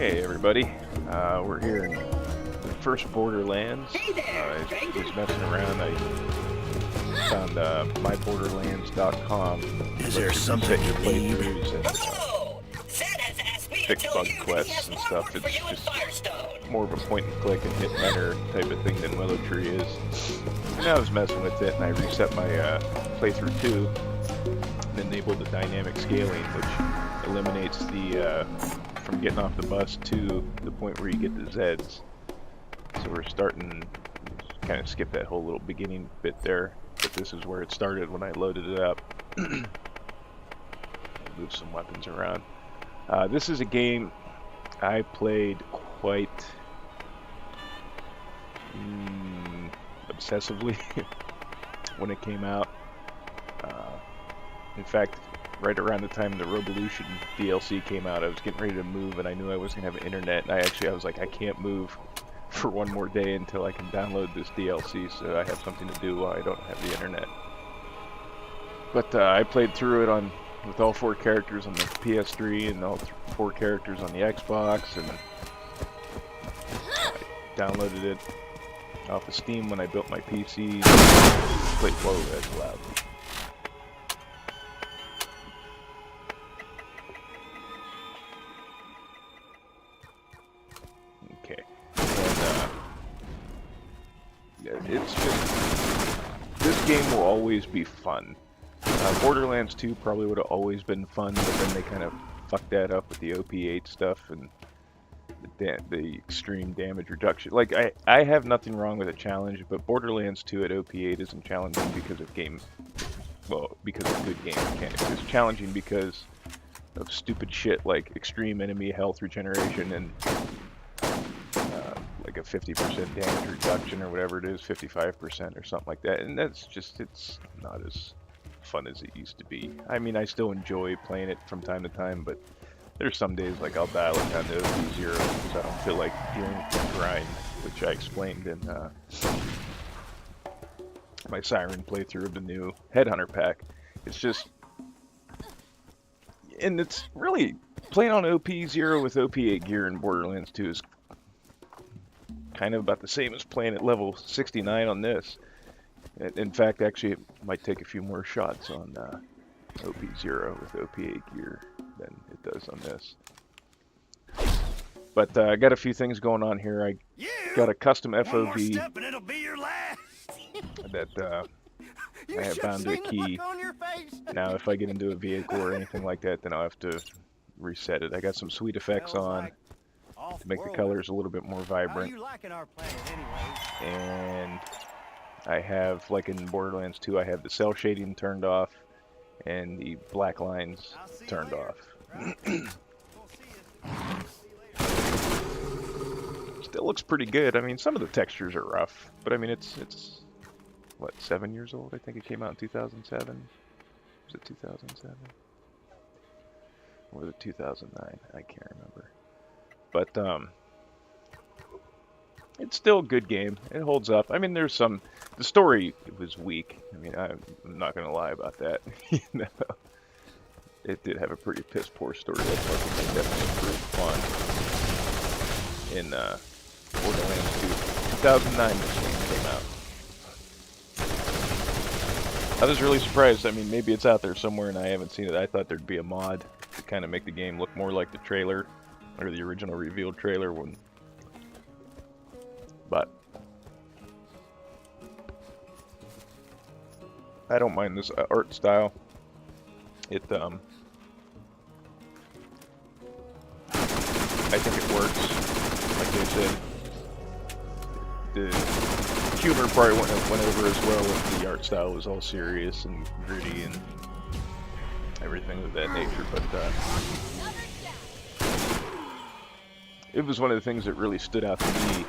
Hey everybody, we're here in the first Borderlands. I was messing around. I found myborderlands.com. Is there something you need? Playthroughs and fix bug quests and stuff. It's just more of a point and click and hit and enter type of thing than Willow Tree is. And I was messing with it, and I reset my playthrough 2 and enabled the dynamic scaling, which eliminates the from getting off the bus to the point where you get the Zeds. So we're starting, kind of skip that whole little beginning bit there, but this is where it started when I loaded it up. Move some weapons around. This is a game I played quite obsessively when it came out. In fact, right around the time the Revolution DLC came out, I was getting ready to move, and I knew I wasn't going to have internet, and I was like, I can't move for one more day until I can download this DLC, so I have something to do while I don't have the internet. But I played through it with all 4 characters on the PS3 and all 4 characters on the Xbox, and I downloaded it off of Steam when I built my PC. Whoa, that's loud. Okay, and it's just, this game will always be fun. Borderlands 2 probably would have always been fun, but then they kind of fucked that up with the OP8 stuff and the extreme damage reduction. Like, I have nothing wrong with a challenge, but Borderlands 2 at OP8 isn't challenging because of because of good game mechanics. It's challenging because of stupid shit like extreme enemy health regeneration and like a 50% damage reduction or whatever it is, 55% or something like that. And that's just, it's not as fun as it used to be. I mean, I still enjoy playing it from time to time, but there's some days like I'll dial it down to OP0 because I don't feel like dealing with the grind, which I explained in my Siren playthrough of the new Headhunter pack. It's just, and it's really playing on OP0 with OP8 gear in Borderlands 2 is kind of about the same as playing at level 69 on this. In fact, actually, it might take a few more shots on OP0 with OP8 gear than it does on this. But I got a few things going on here. I got a custom FOV that I have bound to a key. Now, if I get into a vehicle or anything like that, then I'll have to reset it. I got some sweet effects on to make the colors a little bit more vibrant. And I have, like in Borderlands 2, I have the cell shading turned off and the black lines turned off. Still looks pretty good. I mean, some of the textures are rough, but I mean, it's what, 7 years old? I think it came out in 2007. Was it 2007? Or was it 2009? I can't remember. But it's still a good game. It holds up. I mean, there's some, the story was weak. I mean, I'm not gonna lie about that. You know, it did have a pretty piss poor story. That's what I definitely improved upon in Borderlands 2. 2009 this game came out. I was really surprised. I mean, maybe it's out there somewhere and I haven't seen it. I thought there'd be a mod to kind of make the game look more like the trailer or the original revealed trailer when. But I don't mind this art style. I think it works. Like I said, the humor probably went over as well if the art style was all serious and gritty and everything of that nature. But it was one of the things that really stood out to me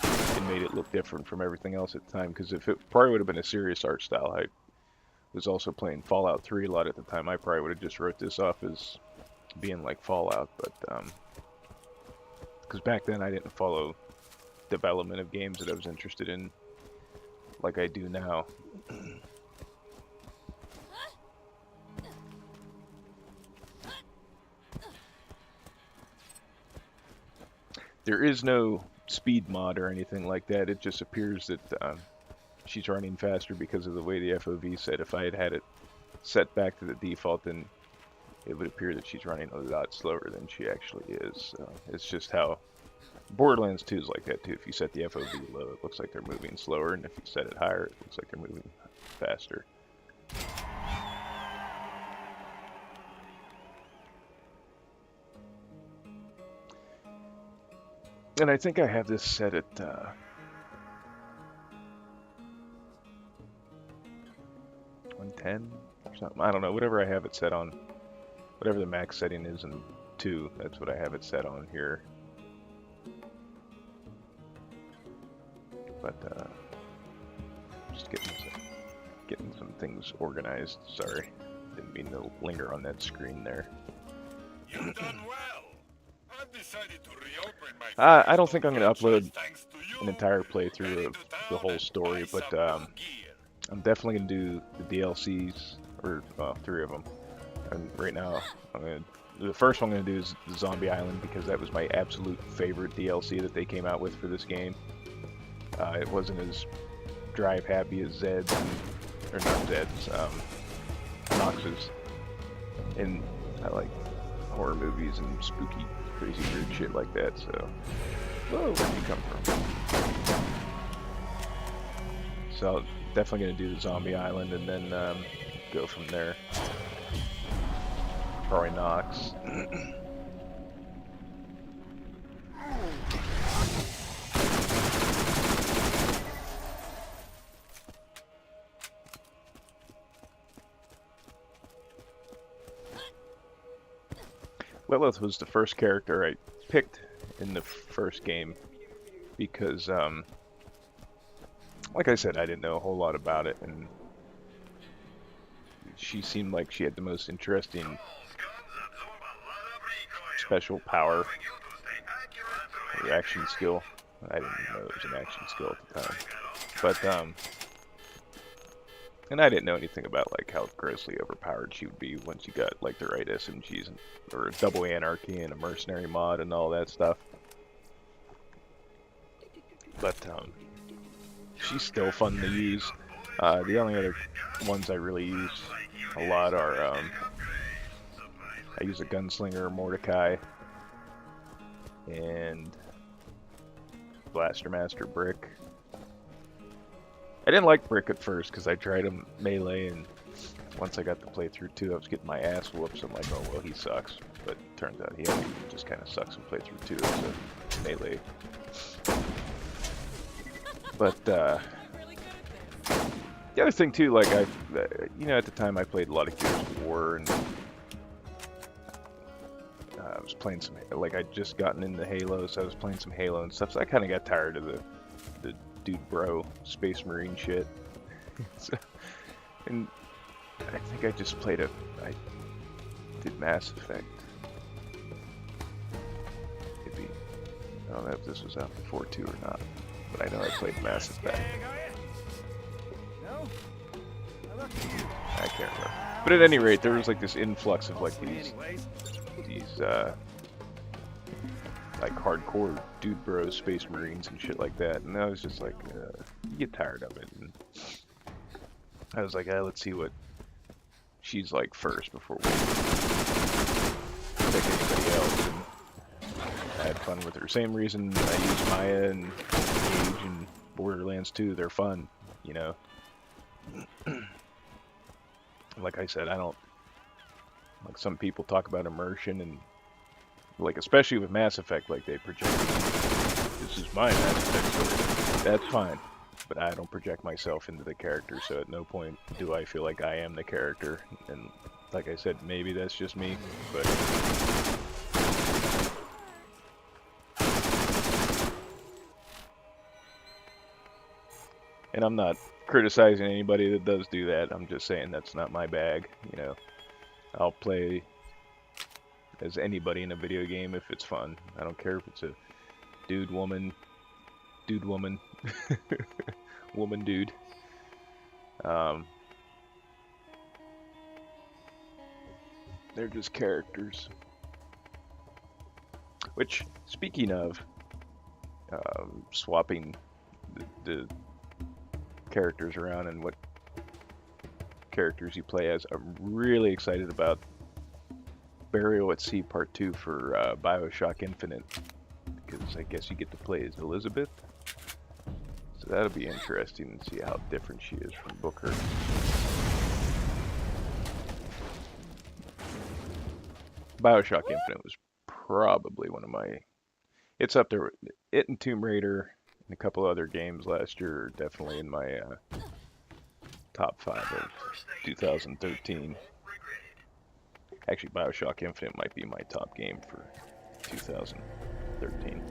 and made it look different from everything else at the time, because if it probably would have been a serious art style, I was also playing Fallout 3 a lot at the time, I probably would have just wrote this off as being like Fallout, but because back then I didn't follow development of games that I was interested in like I do now. there is no speed mod or anything like that. It just appears that she's running faster because of the way the FOV said. If I had had it set back to the default, then it would appear that she's running a lot slower than she actually is. So it's just how Borderlands 2 is like that too. If you set the FOV low, it looks like they're moving slower, and if you set it higher, it looks like they're moving faster. And I think I have this set at 110 or something. I don't know. Whatever I have it set on, whatever the max setting is in 2, that's what I have it set on here. But just getting some things organized. Sorry, didn't mean to linger on that screen there. You've done well. I've decided to reopen my I don't think I'm going to upload thanks to you. an entire playthrough of the whole story, but I'm definitely going to do the DLCs, or 3 of them. And right now, the first one I'm going to do is the Zombie Island, because that was my absolute favorite DLC that they came out with for this game. It wasn't as drive happy as Zed's, or not Zed's, Nox's. And I like horror movies and spooky, crazy, weird shit like that, so... Whoa, where'd you come from? So, definitely gonna do the Zombie Island, and then, go from there. Probably Nox. Lilith was the first character I picked in the first game because, like I said, I didn't know a whole lot about it, and she seemed like she had the most interesting special power, or action skill. I didn't know it was an action skill at the time, but and I didn't know anything about like how grossly overpowered she would be once you got like the right SMGs and, or double anarchy and a mercenary mod and all that stuff. But she's still fun to use. The only other ones I really use a lot are I use a gunslinger, Mordecai, and Blaster Master Brick. I didn't like Brick at first because I tried him melee, and once I got to play through 2, I was getting my ass whooped, so I'm like, oh well, he sucks. But it turns out he actually just kind of sucks in playthrough 2 as a melee. But the other thing too, like you know, at the time I played a lot of Gears of War, and I was playing some, like I'd just gotten into Halo, so I was playing some Halo and stuff. So I kind of got tired of the dude bro Space Marine shit. So, and I think I just played I did Mass Effect. Maybe, I don't know if this was out before 2 or not, but I know I played Mass Effect. I can't remember. But at any rate, there was like this influx of like these like hardcore dude bros, Space Marines and shit like that, and I was just like, you get tired of it. And I was like, let's see what she's like first before we pick anybody else. And I had fun with her. Same reason I use Maya and Age and Borderlands 2. They're fun, you know. Like I said, I don't like some people talk about immersion, and like especially with Mass Effect, like they project, this is my Mass Effect story. That's fine, but I don't project myself into the character, so at no point do I feel like I am the character. And like I said, maybe that's just me, but and I'm not criticizing anybody that does do that. I'm just saying that's not my bag, you know. I'll play as anybody in a video game if it's fun. I don't care if it's a dude, woman, woman, dude. They're just characters. Which, speaking of, swapping the characters around and what characters you play as. I'm really excited about Burial at Sea Part 2 for Bioshock Infinite, because I guess you get to play as Elizabeth. So that'll be interesting to see how different she is from Booker. Bioshock Infinite was probably one of my... It's up there. It and Tomb Raider and a couple other games last year are definitely in my top 5 of 2013. Actually, Bioshock Infinite might be my top game for 2013.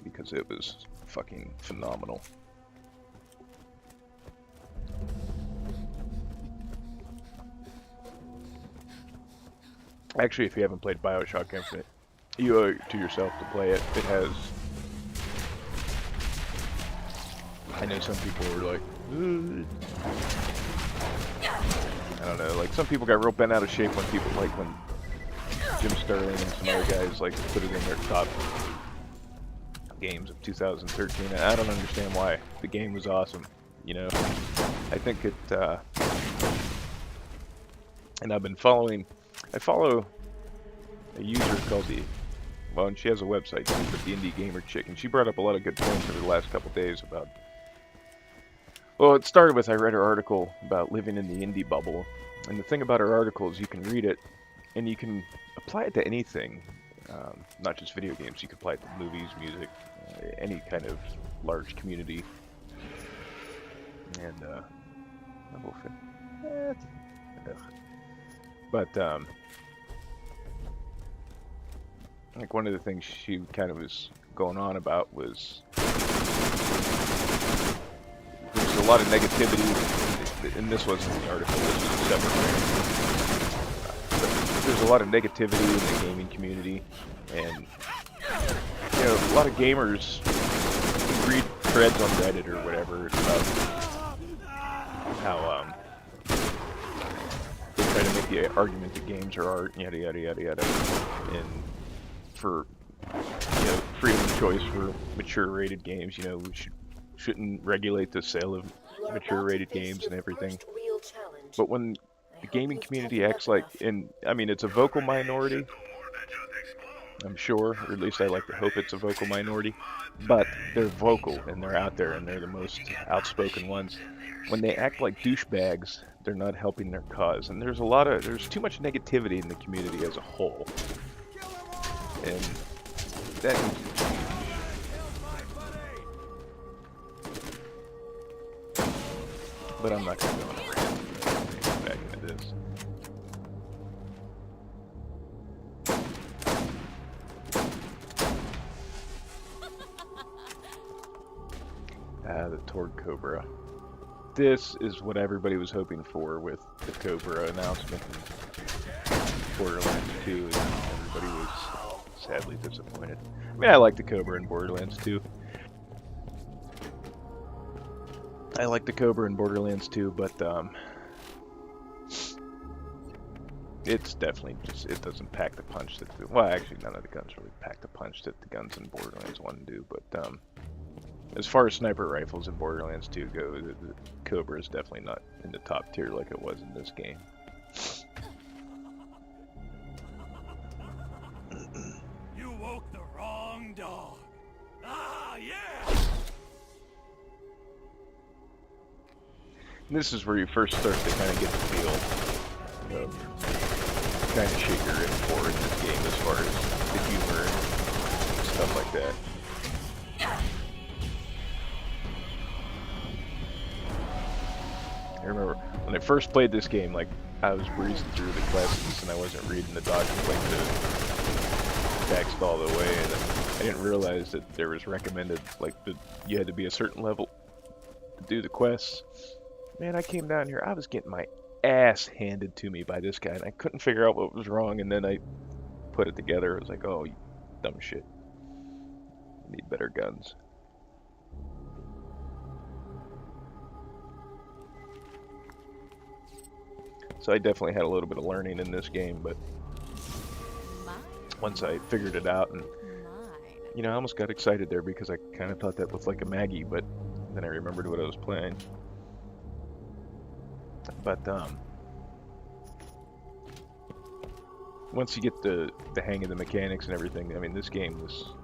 Because it was fucking phenomenal. Actually, if you haven't played Bioshock Infinite, you owe it to yourself to play it. It has... I know some people were like... Ugh. I don't know, like some people got real bent out of shape when people, like when Jim Sterling and some other guys like put it in their top games of 2013. And I don't understand why. The game was awesome, you know. I think it, and I've been following, I follow a user called well, and she has a website, the Indie Gamer Chick, and she brought up a lot of good points over the last couple days about... Well, it started with I read her article about living in the indie bubble, and the thing about her article is you can read it, and you can apply it to anything, not just video games. You can apply it to movies, music, any kind of large community. And like one of the things she kind of was going on about was there's a lot of negativity, and this wasn't the article, this was a separate thing. There's a lot of negativity in the gaming community, and you know, a lot of gamers read threads on Reddit or whatever about how they try to make the argument that games are art, yada yada yada yada, and for, you know, freedom of choice for mature rated games, you know, we shouldn't regulate the sale of mature rated games and everything. But when the gaming community acts like, and I mean, it's a vocal minority, I'm sure, or at least I like to hope it's a vocal minority, but they're vocal and they're out there and they're the most outspoken ones. When they act like douchebags, they're not helping their cause. And there's too much negativity in the community as a whole. And that needs to change. But I'm not going to go on a rant back into this. The Tord Cobra. This is what everybody was hoping for with the Cobra announcement in Borderlands 2, and everybody was sadly disappointed. I mean, I like the Cobra in Borderlands 2. But it's definitely just, it doesn't pack the punch that well, actually none of the guns really pack the punch that the guns in Borderlands 1 do, but as far as sniper rifles in Borderlands 2 go, the Cobra is definitely not in the top tier like it was in this game. You woke the wrong dog. Ah, yeah! And this is where you first start to kind of get the feel of kind of shit you're in for in this game as far as the humor and stuff like that. I remember when I first played this game, like, I was breezing through the quests and I wasn't reading the documents like the text all the way, and I didn't realize that there was recommended, like, you had to be a certain level to do the quests. Man, I came down here, I was getting my ass handed to me by this guy, and I couldn't figure out what was wrong, and then I put it together. I was like, oh, you dumb shit. I need better guns. So I definitely had a little bit of learning in this game, but once I figured it out and You know, I almost got excited there because I kind of thought that looked like a Maggie, but then I remembered what I was playing. But once you get the hang of the mechanics and everything, I mean, this game was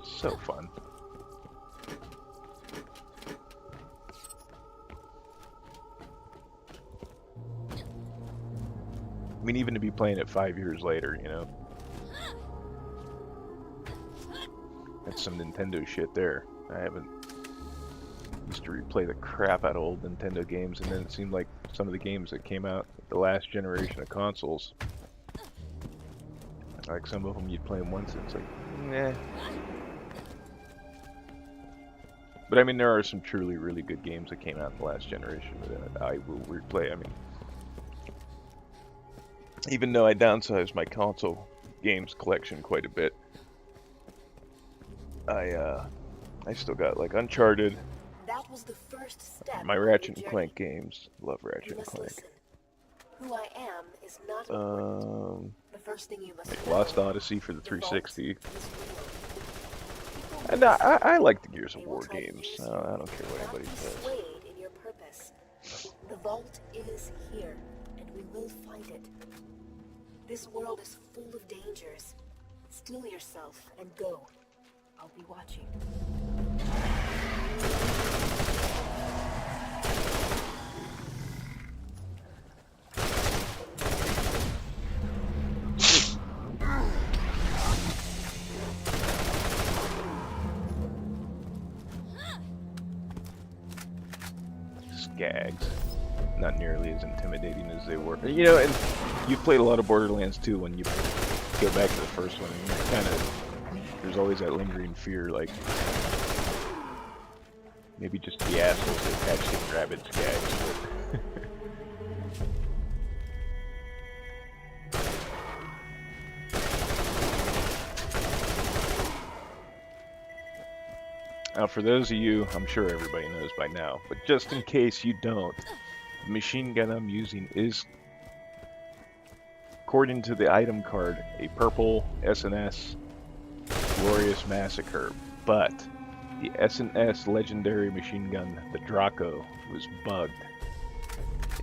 so fun. I mean, even to be playing it 5 years later, you know. That's some Nintendo shit there. I haven't used to replay the crap out of old Nintendo games, and then it seemed like some of the games that came out the last generation of consoles, like some of them you'd play them once and it's like, nah. But I mean, there are some truly really good games that came out in the last generation that I will replay. I mean, even though I downsized my console games collection quite a bit, I still got like Uncharted, That was the first step. my Ratchet and Clank games. Love Ratchet and Clank. Listen. Who I am is not important. The first thing you must Like know Lost Odyssey for the is the vault 360. is real. And I like the Gears of They will War try to games. use I you, don't care what not anybody be says. swayed in your purpose. The vault is here, and we will find it. This world is full of dangers. Still yourself and go. I'll be watching. Gags. Not nearly as intimidating as they were. You know, and you've played a lot of Borderlands too when you go back to the first one. And you kind of, there's always that lingering fear, like maybe just the assholes that attach to rabbits gags. But now, for those of you, I'm sure everybody knows by now, but just in case you don't, the machine gun I'm using is, according to the item card, a purple S&S Glorious Massacre, but the S&S legendary machine gun, the Draco, was bugged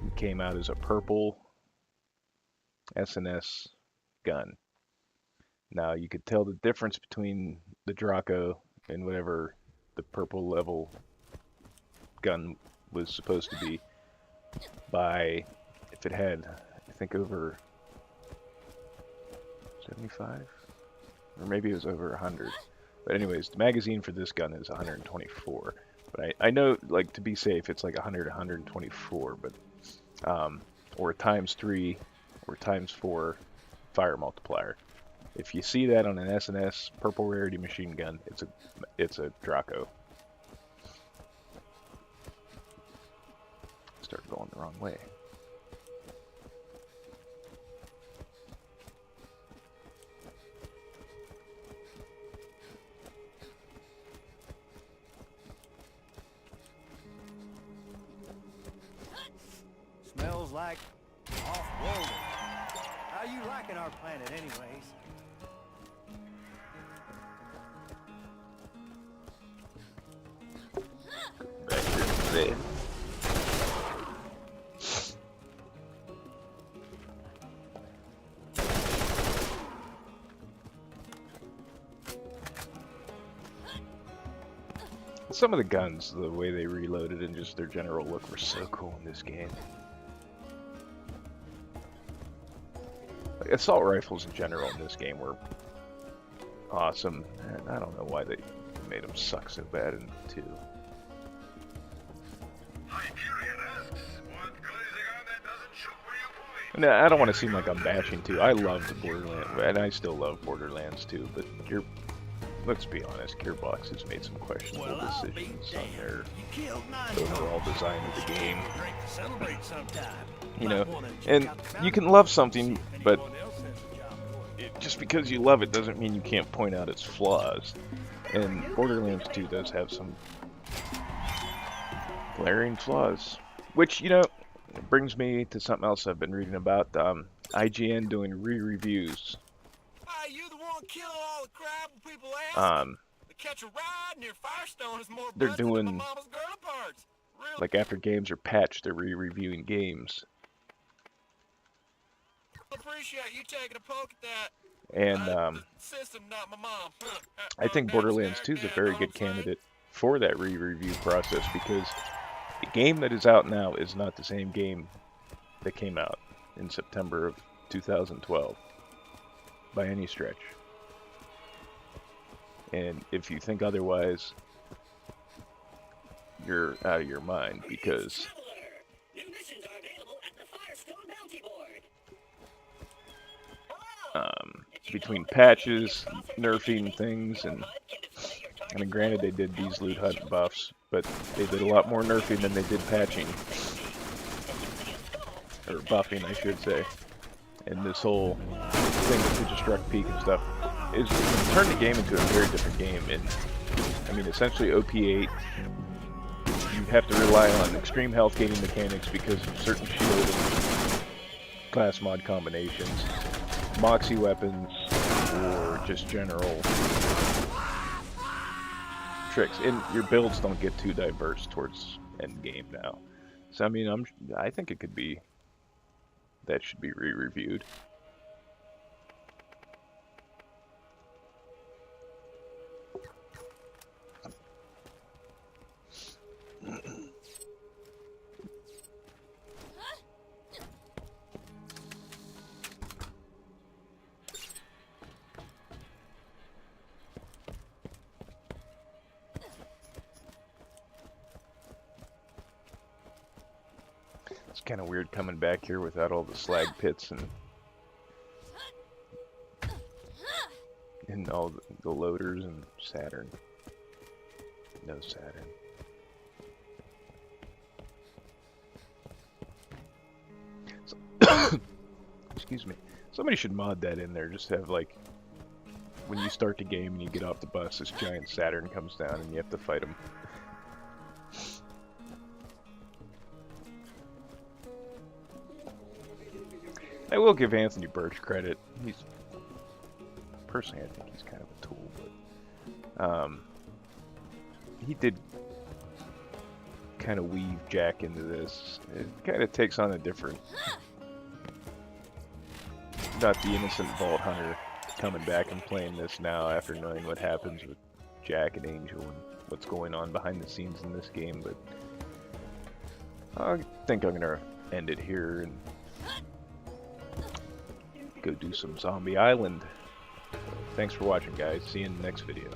and came out as a purple S&S gun. Now, you could tell the difference between the Draco and whatever the purple level gun was supposed to be by if it had, I think, over 75, or maybe it was over 100. But anyways, the magazine for this gun is 124. But I know, like, to be safe, it's like 100, 124, but or times 3 or times 4 fire multiplier. If you see that on an S&S purple rarity machine gun, it's a Draco. Start going the wrong way. Smells like off-world. How you liking our planet anyways? Back here today. Some of the guns, the way they reloaded and just their general look were so cool in this game. Like, assault rifles in general in this game were awesome, and I don't know why they made them suck so bad in 2. Hyperion asks, what good is a gun that doesn't shoot where you point? No, I don't want to seem like I'm bashing 2. I loved Borderlands, and I still love Borderlands 2, but let's be honest, Gearbox has made some questionable decisions on their overall design of the game. You know, and you can love something, but just because you love it doesn't mean you can't point out its flaws. And Borderlands 2 does have some glaring flaws, which, you know, brings me to something else I've been reading about. IGN doing re-reviews Hey, you the one on killing all the crap when people ask? To catch a ride near Firestone is more they're busted than my doing, mama's girl parts. Really? like, after games are patched, they're re-reviewing games. Appreciate you taking a poke at that. And The system, not my mom. I think Borderlands 2 is a very good candidate for that re-review process, because the game that is out now is not the same game that came out in September of 2012 by any stretch. And if you think otherwise, you're out of your mind, because New missions are available at the Firestone Bounty Board. between patches, nerfing things, and I mean, granted they did these loot hunt buffs, but they did a lot more nerfing than they did patching, or buffing, I should say. And this whole thing with the Destruct Peak and stuff is turned the game into a very different game. And I mean, essentially OP8, you have to rely on extreme health gaining mechanics because of certain shield and class mod combinations, Moxie weapons, or just general tricks. And your builds don't get too diverse towards end game now. So I mean, I think it could be, that should be re-reviewed. It's kind of weird coming back here without all the slag pits and all the loaders and Saturn. No Saturn. So excuse me. Somebody should mod that in there. Just have, like, when you start the game and you get off the bus, this giant Saturn comes down and you have to fight him. I will give Anthony Birch credit. He's, personally, I think he's kind of a tool, but he did kind of weave Jack into this. It kind of takes on a different, not the innocent Vault Hunter coming back and playing this now after knowing what happens with Jack and Angel and what's going on behind the scenes in this game, but I think I'm gonna end it here and go do some Zombie Island. So, thanks for watching, guys. See you in the next video.